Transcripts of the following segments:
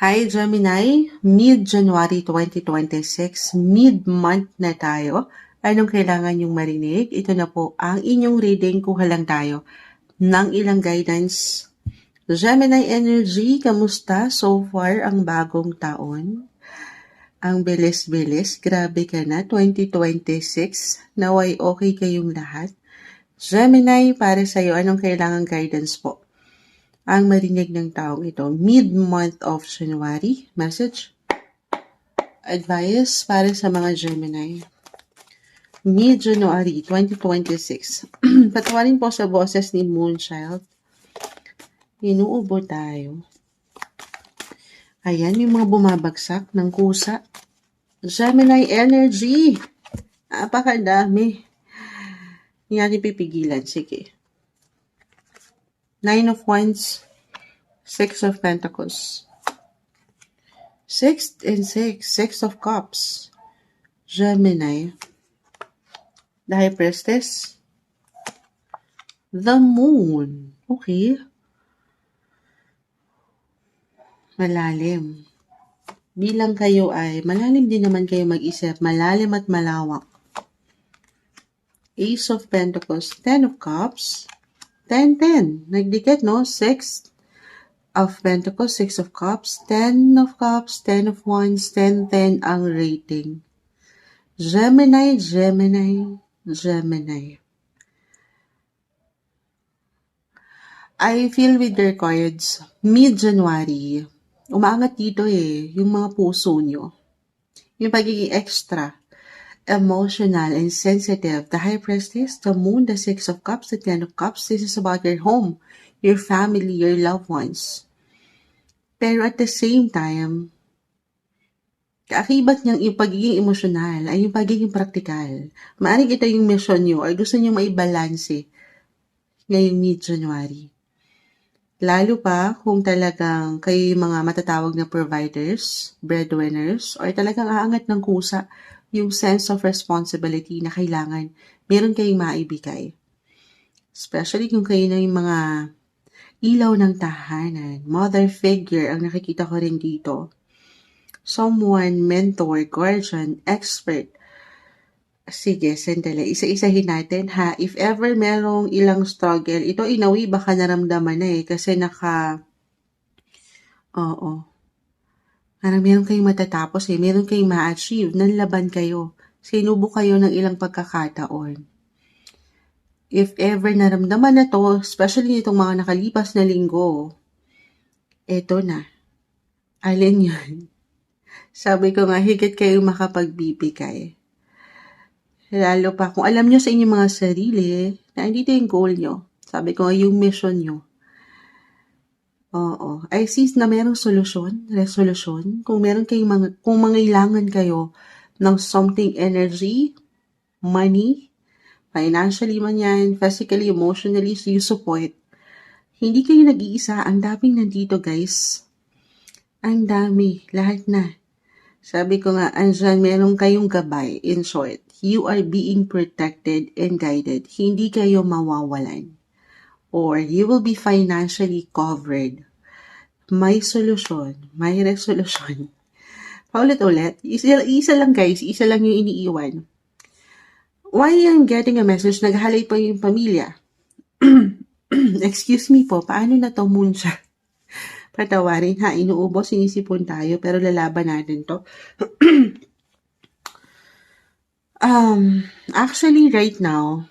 Hi Gemini, mid-January 2026, mid-month na tayo. Anong kailangan yung marinig? Ito na po ang inyong reading. Kuha lang tayo ng ilang guidance. Gemini energy, kamusta so far ang bagong taon? Ang bilis-bilis, grabe ka na, 2026. Naway okay kayong lahat. Gemini, para sa'yo, anong kailangan guidance po? Ang marinig ng taong ito, mid-month of January, message, advice para sa mga Gemini. Mid-January 2026. Patawarin po sa boses ni Moonchild. Inuubo tayo. Ayan, yung mga bumabagsak ng kusa. Gemini energy. Napakadami. Hindi natin pipigilan. Sige. 9 of Wands, 6 of Pentacles. 6 and 6, 6 of Cups. Gemini. The High Priestess. The Moon. Okay. Malalim. Bilang kayo ay, malalim din naman kayo mag-isip. Malalim at malawak. Ace of Pentacles, 10 of Cups. 10-10. Nagdikit, no? 6 of Pentacles, 6 of Cups, 10 of Cups, 10 of Wands, 10-10 ang rating. Gemini, Gemini, Gemini. I feel with their cards, mid-January, umaangat dito yung mga puso nyo. Yung pagiging extra emotional and sensitive. The High Priestess, the Moon, the 6 of Cups, the 10 of Cups. This is about your home, your family, your loved ones. Pero at the same time, kaakibat niyang yung pagiging emosyonal ay yung pagiging praktikal. Maaring ito yung mission nyo or gusto nyo maibalanse ngayong mid-January. Lalo pa kung talagang kayo yung mga matatawag na providers, breadwinners, or talagang aangat ng kusa yung sense of responsibility na kailangan meron kayong maibigay. Especially kung kayo na yung mga ilaw ng tahanan, mother figure ang nakikita ko rin dito. Someone, mentor, guardian, expert. Sige, sandali. Isa-isahin natin ha. If ever merong ilang struggle, ito inawi baka naramdaman na kasi parang meron kayong matatapos meron kayong ma-achieve, nanlaban kayo. Sinubok kayo ng ilang pagkakataon. If ever naramdaman na to, especially itong mga nakalipas na linggo, eto na. Alin yun? Sabi ko nga, higit kayo makapagbibigay. Lalo pa, kung alam nyo sa inyong mga sarili, na andito yung goal nyo. Sabi ko nga, yung mission nyo. Oo. I see na merong solusyon, resolution. Kung meron kayong kung mangailangan kayo ng something energy, money, financially man yan, physically, emotionally, you support. Hindi kayo nag-iisa. Ang daming nandito, guys. Ang dami. Lahat na. Sabi ko nga, andyan meron kayong gabay. In short, you are being protected and guided. Hindi kayo mawawalan. Or you will be financially covered. May solusyon, may resolution. Paulit-ulit, isa lang guys, isa lang yung iniiwan. Why I'm getting a message, naghalay pa yung pamilya. Excuse me po, paano na to Moonchild? Patawarin ha, inuubos, sinisipon tayo, pero lalaban natin to. Actually, right now,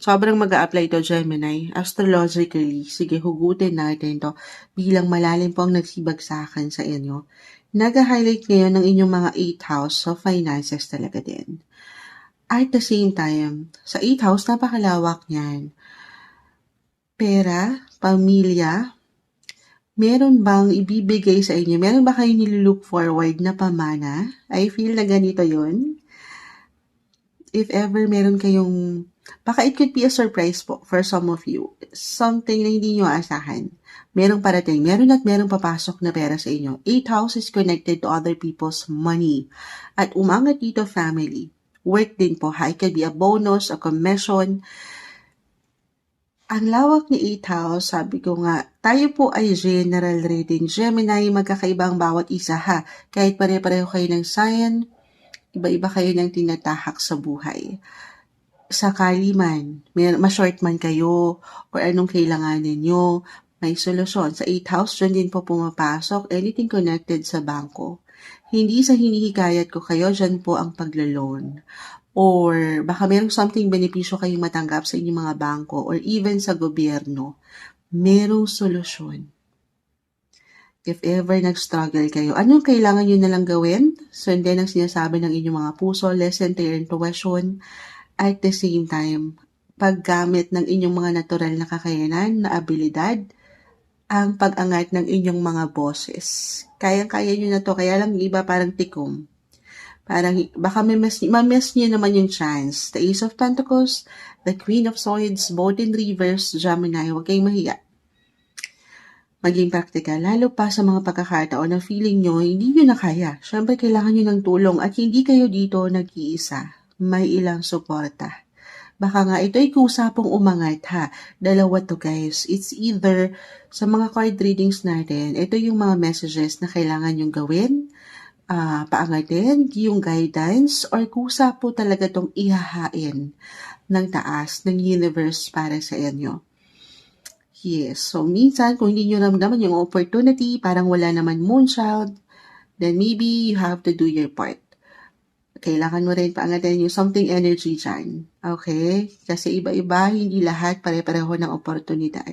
sobrang mag-a-apply to Gemini. Astrologically, sige, hugutin natin to bilang malalim po ang nagsibagsakan sa inyo. Nag-highlight ngayon ng inyong mga 8th house of finances talaga din. At the same time, sa 8th house, napakalawak niyan. Pera, pamilya, meron bang ibibigay sa inyo? Meron ba kayo nilook forward na pamana? I feel na ganito yun. If ever meron kayong, baka it could be a surprise po for some of you. Something na hindi nyo aasahan. Merong parating, meron at merong papasok na pera sa inyo. 8th house is connected to other people's money. At umangat dito family. Work din po ha. It could be a bonus, a commission. Ang lawak ni 8th house, sabi ko nga, tayo po ay general reading. Gemini, magkakaiba ang bawat isa ha. Kahit pare-pareho kayo ng sign, iba-iba kayo ng tinatahak sa buhay. Sakali man, ma-short man kayo, or anong kailangan ninyo, may solusyon. Sa 8th house, dyan din po pumapasok, anything connected sa bangko. Hindi sa hinihikayat ko kayo, dyan po ang paglo-loan. Or baka merong something benepisyo kayong matanggap sa inyong mga bangko or even sa gobyerno, merong solusyon. If ever nag-struggle kayo, anong kailangan nyo nalang gawin? Sundin ang sinasabi ng inyong mga puso, listen to your intuition, at the same time, paggamit ng inyong mga natural na kakayanan, na abilidad, ang pag-angat ng inyong mga boses. Kayang-kaya nyo na to, kaya lang yung iba parang tikom. Parang baka ma-miss nyo naman yung chance. The Ace of Pentacles, the Queen of Swords, both in reverse, Gemini, huwag kayong mahiya. Maging practical, lalo pa sa mga pagkakataon na feeling nyo, hindi nyo na kaya. Siyempre, kailangan nyo ng tulong at hindi kayo dito nag-iisa. May ilang suporta. Baka nga ito ay kusa pong umangat ha. Dalawa to guys. It's either sa mga card readings natin, ito yung mga messages na kailangan yung gawin, paangatin, yung guidance, or kusa po talaga itong ihahain ng taas, ng universe para sa inyo. Yes, so minsan kung hindi nyo ramdaman yung opportunity, parang wala naman moonchild, then maybe you have to do your part. Kailangan mo rin paangatin yung something energy dyan. Okay? Kasi iba-iba, hindi lahat pare-pareho ng oportunidad.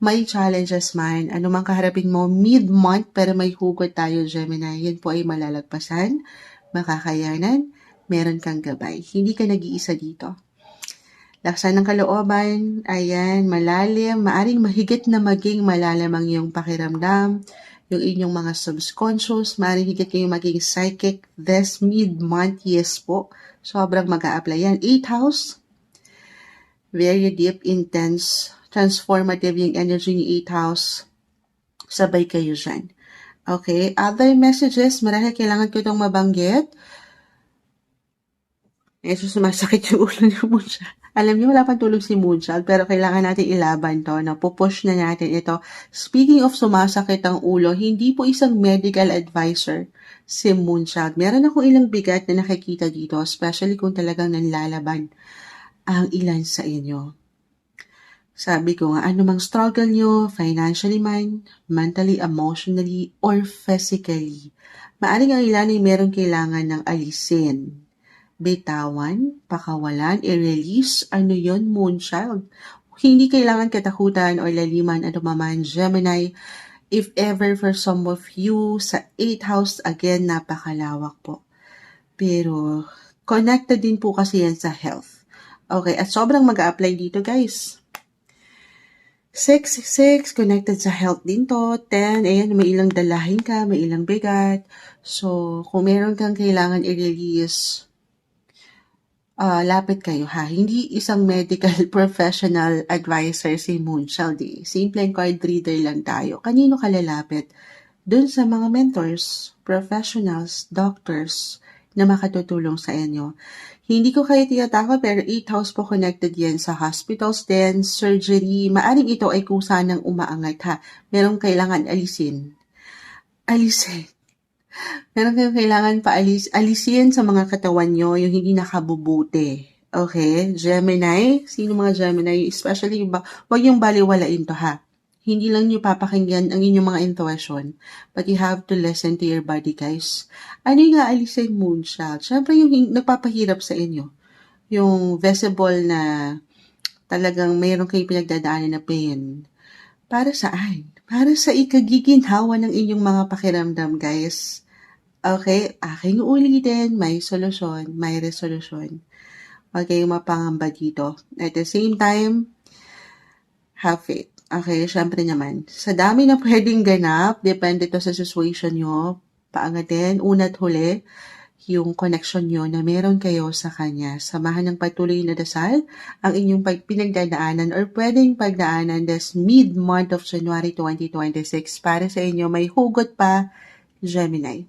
May challenges man, anumang kaharapin mo, mid-month, pero may hugot tayo, Gemini. Yan po ay malalagpasan, makakayanan, meron kang gabay. Hindi ka nag-iisa dito. Laksan ng kalooban, ayan, malalim, maaring mahigit na maging malalim ang iyong pakiramdam, yung inyong mga subconscious, maaring higit kayong maging psychic this mid-month, yes po. Sobrang mag-a-apply yan. 8th house, very deep, intense, transformative yung energy ni 8th house. Sabay kayo dyan. Okay, other messages, marahil kailangan ko itong mabanggit. Medyo sumasakit yung ulo ni Moonchild. Alam niyo, wala pang tulog si Moonchild, pero kailangan natin ilaban to, na pupush na natin ito. Speaking of sumasakit ang ulo, hindi po isang medical advisor si Moonchild. Meron akong ilang bigat na nakikita dito, especially kung talagang nanlalaban ang ilan sa inyo. Sabi ko nga, anumang struggle nyo, financially man, mentally, emotionally, or physically, maaring ang ilan ay meron kailangan ng alisin, bitawan, pakawalan, i-release, ano yon, Moonchild. Hindi kailangan katakutan o laliman ano maman, Gemini. If ever for some of you, sa 8th house, again, napakalawak po. Pero, connected din po kasi yan sa health. Okay, at sobrang mag-a-apply dito, guys. 6, connected sa health din to. 10, ayan, may ilang dalahin ka, may ilang bigat. So, kung meron kang kailangan i-release, lapit kayo ha. Hindi isang medical professional advisor si Moonchild. Simpleng card reader lang tayo. Kanino ka lalapit? Doon sa mga mentors, professionals, doctors na makatutulong sa inyo. Hindi ko kayo tinatakot pero 8th house po connected yan sa hospitals din, surgery. Maaring ito ay kusa ng umaangat ha. Merong kailangan alisin. Meron kayong kailangan alisin sa mga katawan nyo yung hindi nakabubuti. Okay? Gemini, sino mga Gemini? Especially, wag yung baliwalain to ha. Hindi lang nyo papakinggan ang inyong mga intuition, but you have to listen to your body, guys. Ano yung aalisin, Moonchild? Siyempre, yung nagpapahirap sa inyo. Yung visible na talagang mayroon kayong pinagdadaanan na pain. Para saan? Para sa ikagiginhawa ng inyong mga pakiramdam, guys. Okay, aking ulitin, may solusyon, may resolusyon. Huwag kayong mapangamba dito. At the same time, have faith. Okay, syempre naman. Sa dami na pwedeng ganap, depende to sa situation nyo, paangatin, una't huli, yung connection nyo na meron kayo sa Kanya. Samahan ng patuloy na dasal ang inyong pinagdadaanan or pwedeng pagdaanan this mid-month of January 2026 para sa inyo. May hugot pa, Gemini.